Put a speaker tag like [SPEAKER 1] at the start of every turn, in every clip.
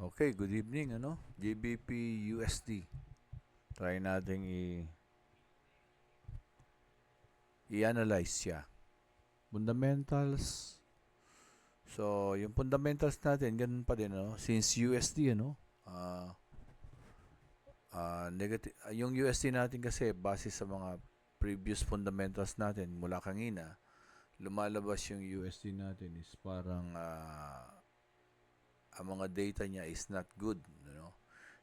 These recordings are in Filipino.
[SPEAKER 1] Okay, good evening, GBP USD. Try nating i-analyze siya. Fundamentals. So, yung fundamentals natin, ganun pa din, Since USD, negative, yung USD natin kasi, base sa mga previous fundamentals natin, mula kanina, lumalabas yung USD natin is parang, ang mga data niya is not good,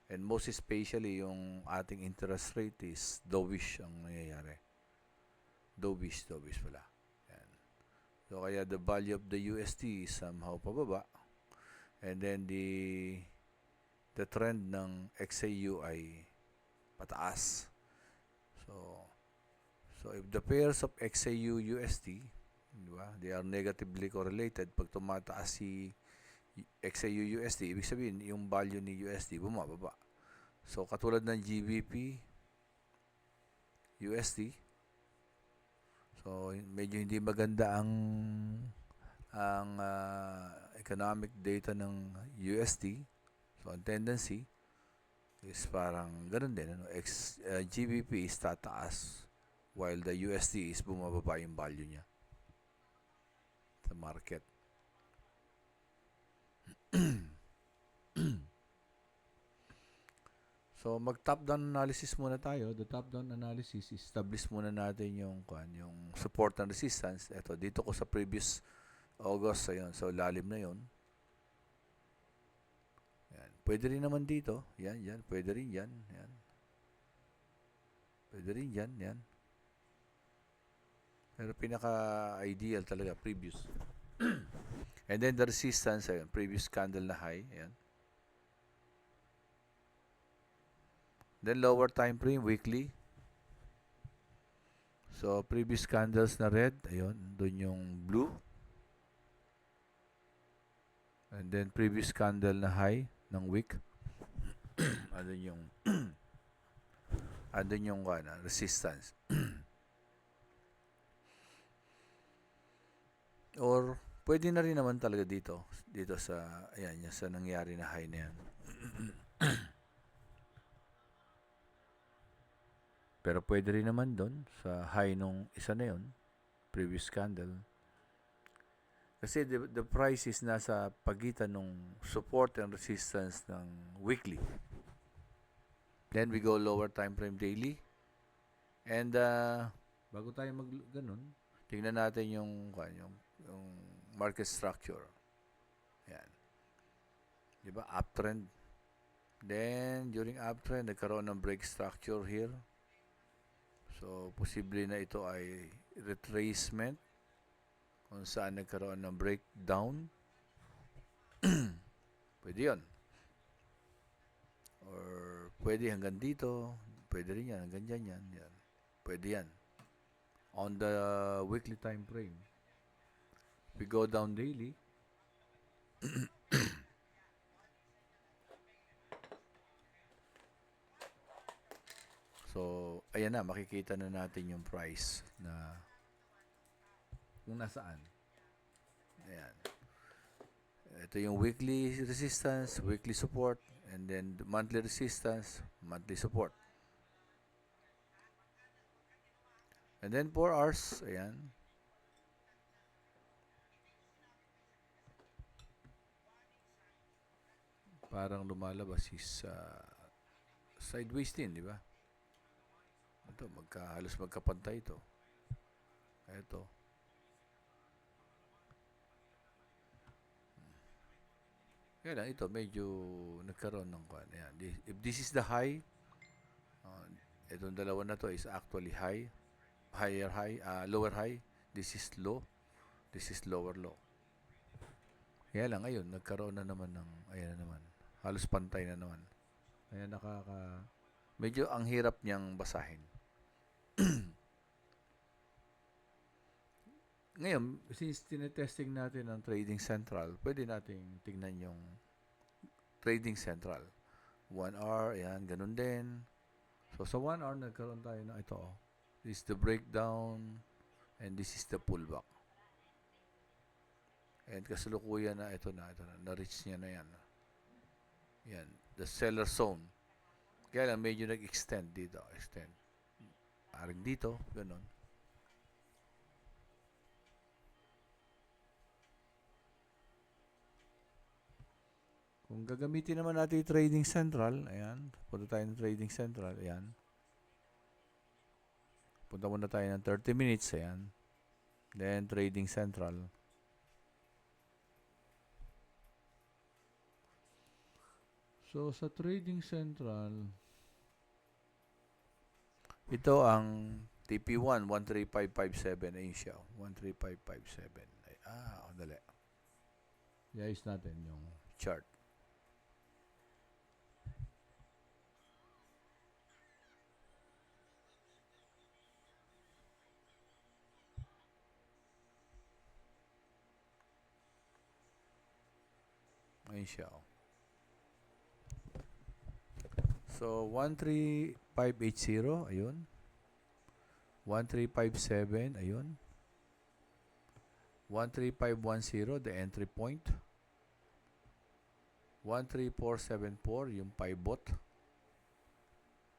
[SPEAKER 1] And most especially, yung ating interest rate is dovish ang nangyayari. Dovish pala. Yan. So, kaya the value of the USD is somehow pababa. And then, the trend ng XAU ay pataas. So if the pairs of XAU USD, diba, they are negatively correlated, pag tumataas si XAU USD, ibig sabihin, yung value ni USD bumababa. So, katulad ng GBP USD, so medyo hindi maganda ang economic data ng USD. So, ang tendency is parang ganun din, GBP is tataas while the USD is bumababa yung value niya sa market. So, mag-top-down analysis muna tayo. The top-down analysis, establish muna natin yung support and resistance. Ito, dito ko sa previous August, ayun. So, lalim na yun. Yan. Pwede rin naman dito. Yan. Pwede rin yan. Yan. Pwede rin yan. Yan. Pero pinaka-ideal talaga, previous. And then the resistance, ayun. Previous candle na high. Yan. Then lower time frame, weekly. So, previous candles na red, ayun, doon yung blue. And then previous candle na high ng week. Andun yung resistance. Or pwede na rin naman talaga dito sa sa nangyari na high na yan. Pero pwede rin naman doon sa high nung isa na yon, previous candle. Kasi the price is nasa pagitan ng support and resistance ng weekly. Then we go lower time frame daily. And bago tayo ganun, tingnan natin yung market structure. Yan. 'Di ba? Uptrend. Then during uptrend, nagkaroon ng break structure here. So, posible na ito ay retracement kung saan nagkaroon ng breakdown. Pwede yun. Or pwede hanggang dito. Pwede rin yan. Hanggang dyan yan. Yan. Pwede yan. On the weekly time frame, we go down daily. So, ayan na. Makikita na natin yung price na kung nasaan. Ayan. Ito yung weekly resistance, weekly support, and then monthly resistance, monthly support. And then 4 hours, ayan. Parang lumalabas is sideways din, di ba? Ito, halos magkapantay ito. Ito. Kaya lang, ito medyo nagkaroon ng kwan. Ayan. If this is the high, itong dalawa na to is actually high, lower high. This is low. This is lower low. Kaya lang, ayun, nagkaroon na naman ng, ayan na naman. Halos pantay na naman. Ayan, medyo ang hirap niyang basahin. Ngayon, since tinetesting natin ang Trading Central, pwede nating tingnan yung Trading Central. 1 hour, ayan, ganun din. So, sa 1 hour, nagkaroon tayo na ito. This is the breakdown, and this is the pullback. And kasalukuyan na, ito na, na-reach niya na yan. the seller zone. Kaya lang medyo nag-extend dito. Extend. Aring dito, ganun. Kung gagamitin naman natin yung Trading Central, ayan, punta tayo ng Trading Central, ayan. Punta muna tayo ng 30 minutes, ayan. Then, Trading Central. So, sa Trading Central, ito ang TP1, 13557. Ayun siya, 13557. Dali. I-ayos natin yung chart. Ayun siya. So, 13580, ayun. 13557, ayun. 13510, the entry point. 13474, yung pivot.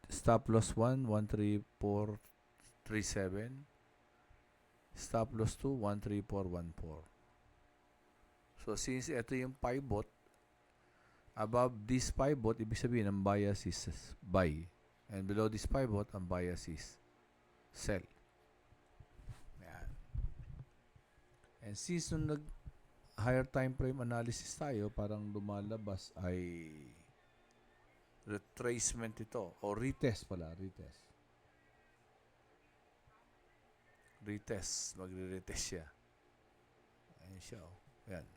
[SPEAKER 1] Stop loss 1, 13437. Stop loss 2, 13414. So, since ito yung pivot, above this pivot, ibig sabihin, ang bias is buy. And below this pivot, ang bias is sell. Yan. And since nung higher time frame analysis tayo, parang lumalabas ay retracement ito. O retest pala, retest. Retest. Magre-retest siya. Ayan siya. Ayan.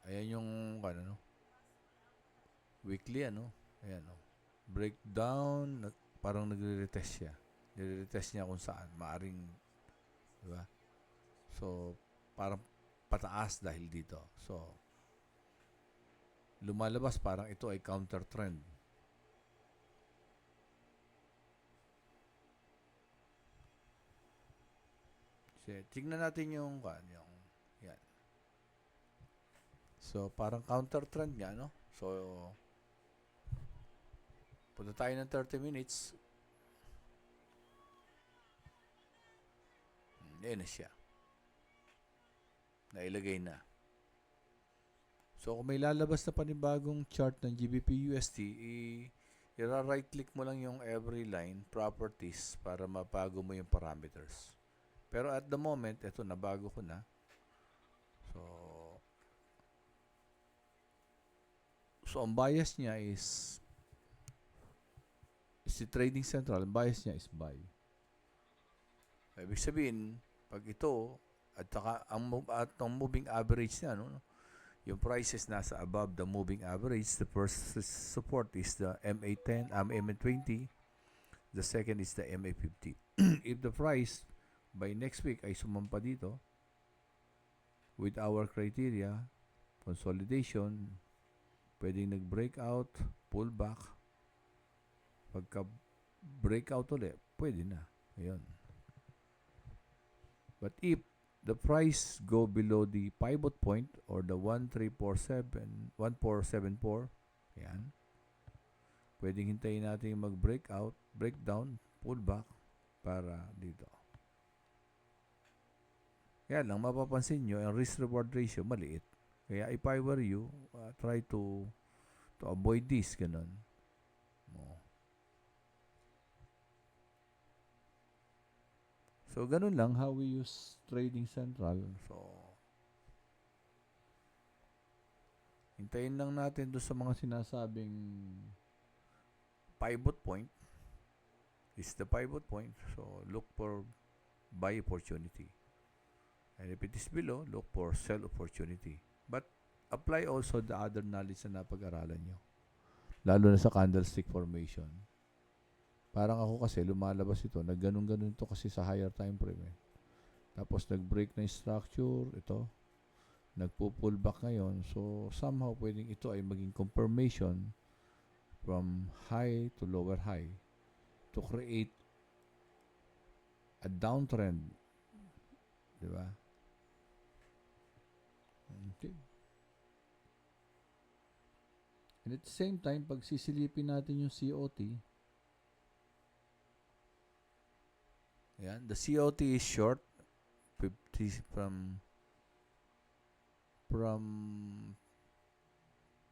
[SPEAKER 1] Ayan yung ano, weekly ano. Ayan breakdown, parang nagre-retest siya. Nire-retest niya kung saan maaring, di ba? So parang pataas dahil dito. So lumalabas parang ito ay counter trend. So, tingnan natin yung yan. So parang counter trend niya, no? So punta tayo ng 30 minutes. Ayan na siya. Nailagay na. So, kung may lalabas na panibagong chart ng GBP-USD, i-right click mo lang yung every line, properties, para mabago mo yung parameters. Pero at the moment, ito, nabago ko na. So ang bias niya is si Trading Central, ang bias niya is buy. Ibig sabihin, pag ito, at saka ang moving average niya, yung prices nasa above the moving average, the first support is the MA10, MA20, the second is the MA50. If the price by next week ay sumampa dito, with our criteria, consolidation, pwedeng nag-breakout, pullback, pagka breakout ulit, pwede na. Ayun. But if the price go below the pivot point or the 1474, yan, pwedeng hintayin natin mag-breakout, breakdown, pullback para dito. Kaya lang, mapapansin nyo, ang risk-reward ratio, maliit. Kaya if I were you, try to avoid this, ganun. So, ganun lang how we use Trading Central. So, hintayin lang natin doon sa mga sinasabing pivot point. Is the pivot point. So, look for buy opportunity. And if it is below, look for sell opportunity. But, apply also the other knowledge na napag-aralan nyo. Lalo na sa candlestick formation. Parang ako kasi, lumalabas ito, nagganun-ganun ito kasi sa higher time frame. Tapos, nag-break na yung structure, ito, nagpo-pullback ngayon. So, somehow, pwedeng ito ay maging confirmation from high to lower high to create a downtrend. Diba?
[SPEAKER 2] Okay. And at the same time, pag sisilipin natin yung COT,
[SPEAKER 1] Ayan. The COT is short 50 from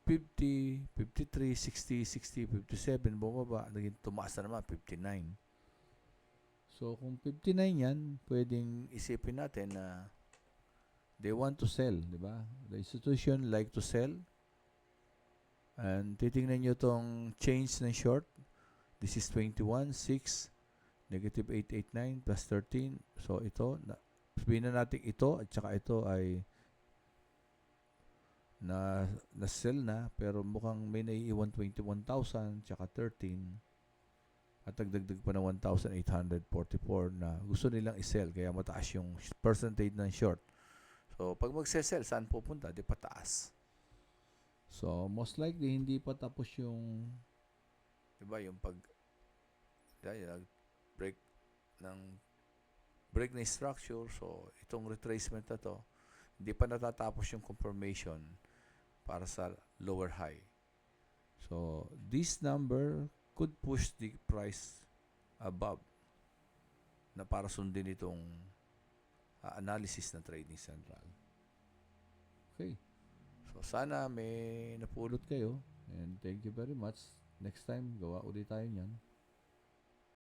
[SPEAKER 1] 50, 53, 60, 60, 57, bumaba. Naging tumaas na naman, 59.
[SPEAKER 2] so kung 59 yan,
[SPEAKER 1] Pwedeng isipin natin na
[SPEAKER 2] they want to sell, di ba?
[SPEAKER 1] the institution like to sell. And titingnan nyo tong change ng short. This is 21, 6, negative 889 plus 13. So ito, sabihin na natin ito at saka ito ay na-sell na, pero mukhang may naiiwan 21,000 tsaka 13 at nagdagdag pa ng 1,844 na gusto nilang i-sell kaya mataas yung percentage ng short. So pag magse-sell, saan pupunta? Di pataas.
[SPEAKER 2] So, most likely, hindi pa tapos yung
[SPEAKER 1] Diba yung pag dahil break ng break na structure, so itong retracement na to, hindi pa natatapos yung confirmation para sa lower high. So this number could push the price above na para sundin itong analysis ng Trading Central.
[SPEAKER 2] okay,
[SPEAKER 1] So sana may napulot
[SPEAKER 2] pulot kayo. And thank you very much. Next time, gawa ulit tayo niyan.